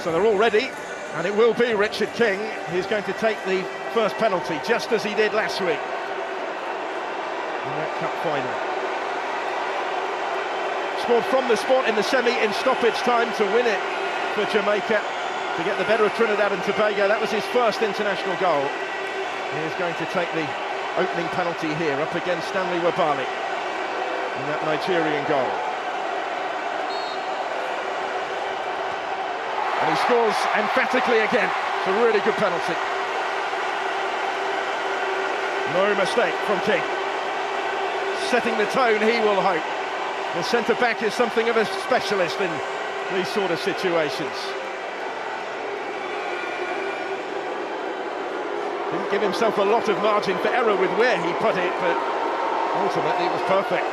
So they're all ready, and it will be Richard King who's going to take the first penalty, just as he did last week in that cup final. Scored from the spot in the semi in stoppage time to win it for Jamaica, to get the better of Trinidad and Tobago. That was his first international goal. He is going to take the opening penalty here up against Stanley Wabali in that Nigerian goal. And he scores emphatically again. It's a really good penalty. No mistake from King. Setting the tone, he will hope. The centre-back is something of a specialist in these sort of situations. Didn't give himself a lot of margin for error with where he put it, but ultimately it was perfect.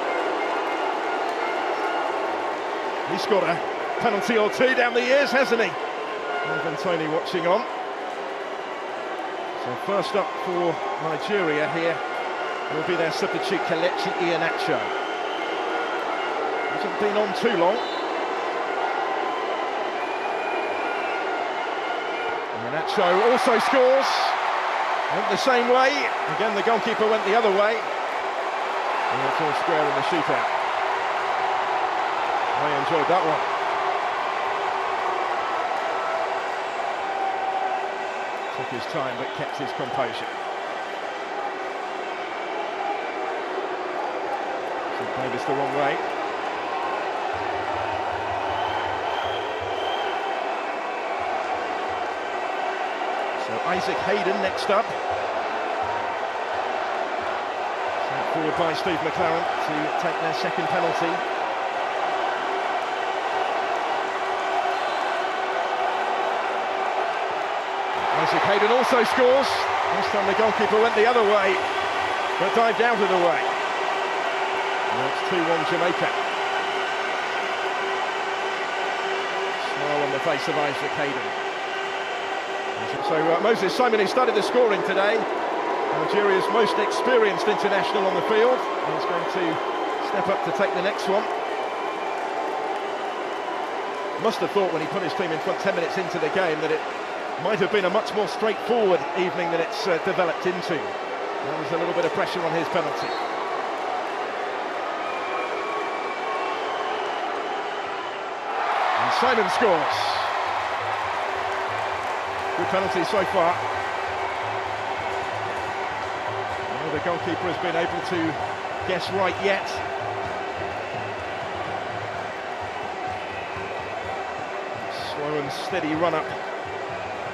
He's scored a penalty or two down the years, hasn't he? Ivan Toney watching on. So first up for Nigeria here will be their substitute Kelechi Iheanacho. Hasn't been on too long. Iheanacho also scores. Went the same way. Again, the goalkeeper went the other way. And it's all square in the shootout. I enjoyed that one. Took his time but kept his composure. So Davis the wrong way. So Isaac Hayden next up. Sent forward by Steve McLaren to take their second penalty. Isaac Hayden also scores. This time the goalkeeper went the other way, but dived out of the way. And it's 2-1 Jamaica. Smile on the face of Isaac Hayden. So Moses Simon, who started the scoring today, Nigeria's most experienced international on the field, is going to step up to take the next one. Must have thought when he put his team in front 10 minutes into the game that it might have been a much more straightforward evening than it's developed into. There was a little bit of pressure on his penalty. And Simon scores. Good penalty so far. Well, the goalkeeper has been able to guess right yet. Slow and steady run up.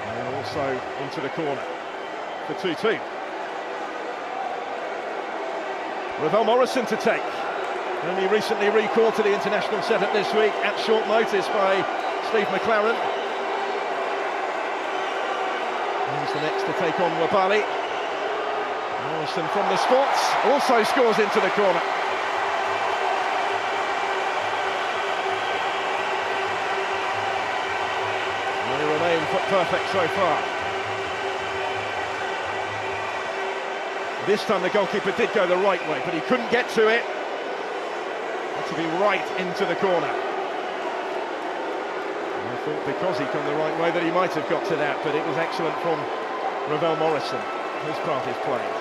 And also into the corner for 2-2. Ravel Morrison to take. Only recently recalled to the international setup this week at short notice by Steve McLaren. He's the next to take on Wabali. Morrison from the spots also scores into the corner. They remain perfect so far. This time the goalkeeper did go the right way, but he couldn't get to it. Had to be right into the corner. I thought because he'd gone the right way that he might have got to that, but it was excellent from Ravel Morrison. His part is played.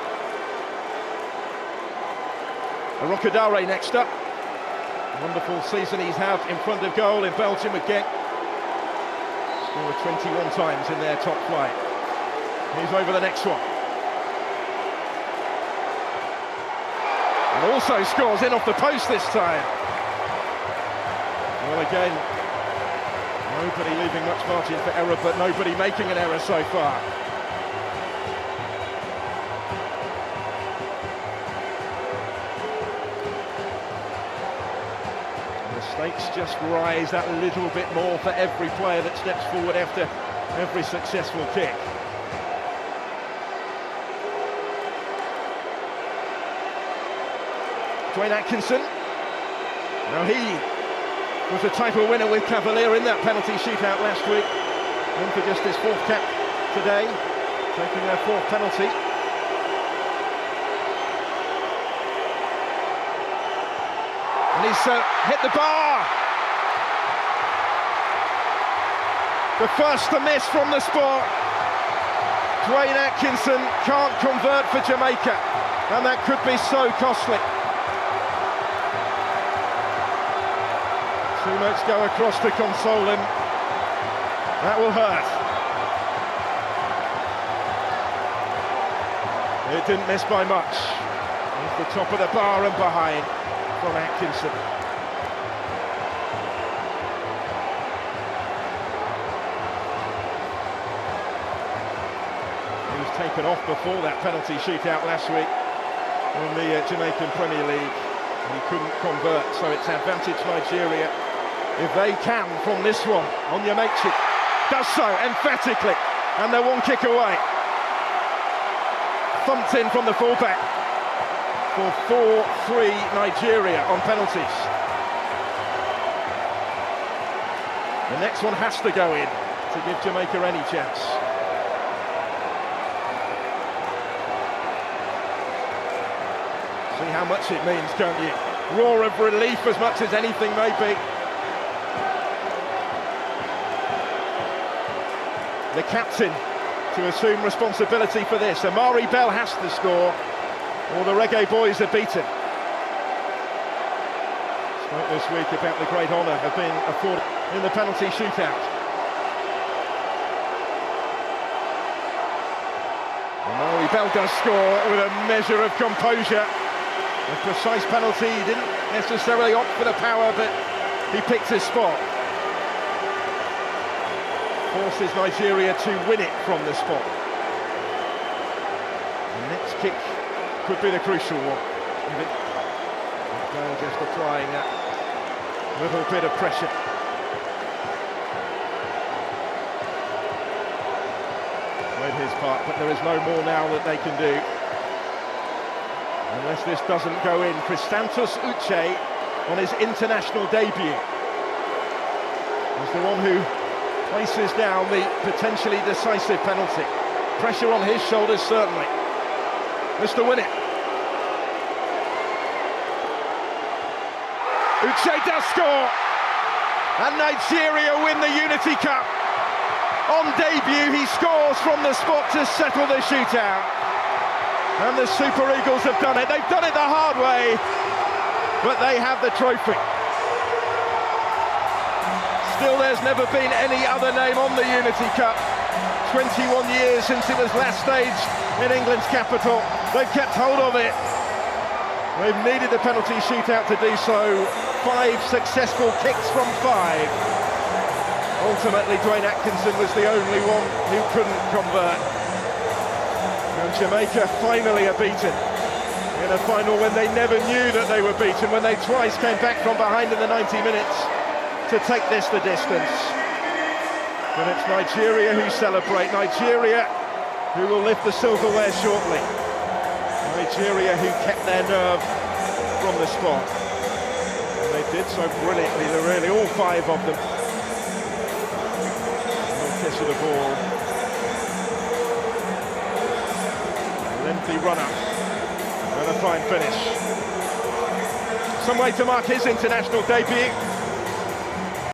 Arokadare next up. Wonderful season he's had in front of goal in Belgium with Genk. Scored 21 times in their top flight. He's over the next one. And also scores in off the post this time. Well, again, nobody leaving much margin for error, but nobody making an error so far. And the stakes just rise that little bit more for every player that steps forward after every successful kick. Dwayne Atkinson. Now he was a title winner with Cavalier in that penalty shootout last week. And for just his fourth cap today, taking their fourth penalty. And he's hit the bar. The first to miss from the spot. Dwayne Atkinson can't convert for Jamaica, and that could be so costly. Teammates go across to console him. That will hurt. It didn't miss by much. Off the top of the bar and behind from Atkinson. He was taken off before that penalty shootout last week in the Jamaican Premier League. He couldn't convert, so it's advantage Nigeria if they can from this one. Onyemaechi does so emphatically, and they're one kick away. Thumped in from the fullback for 4-3 Nigeria on penalties. The next one has to go in to give Jamaica any chance. See how much it means, can't you? Roar of relief as much as anything may be. The captain to assume responsibility for this. Amari Bell has to score, or the Reggae Boyz are beaten. Spoke this week about the great honour of being afforded in the penalty shootout. Amari Bell does score with a measure of composure. A precise penalty. He didn't necessarily opt for the power, but he picked his spot. Forces Nigeria to win it from the spot. The next kick could be the crucial one. Bell just applying that little bit of pressure. Played his part, but there is no more now that they can do. Unless this doesn't go in. Christantos Uche on his international debut is the one who places down the potentially decisive penalty. Pressure on his shoulders, certainly. Mr. Win it. Uche does score, and Nigeria win the Unity Cup. On debut, he scores from the spot to settle the shootout. And the Super Eagles have done it. They've done it the hard way, but they have the trophy. Still, there's never been any other name on the Unity Cup. 21 years since it was last staged in England's capital. They've kept hold of it. They've needed the penalty shootout to do so. 5 successful kicks from 5. Ultimately, Dwayne Atkinson was the only one who couldn't convert. And Jamaica finally are beaten in a final when they never knew that they were beaten, when they twice came back from behind in the 90 minutes to take this the distance. But it's Nigeria who celebrate, Nigeria who will lift the silverware shortly. Nigeria who kept their nerve from the spot. And they did so brilliantly, really, all 5 of them. No kiss of the ball. Lengthy run-up and a fine finish. Some way to mark his international debut.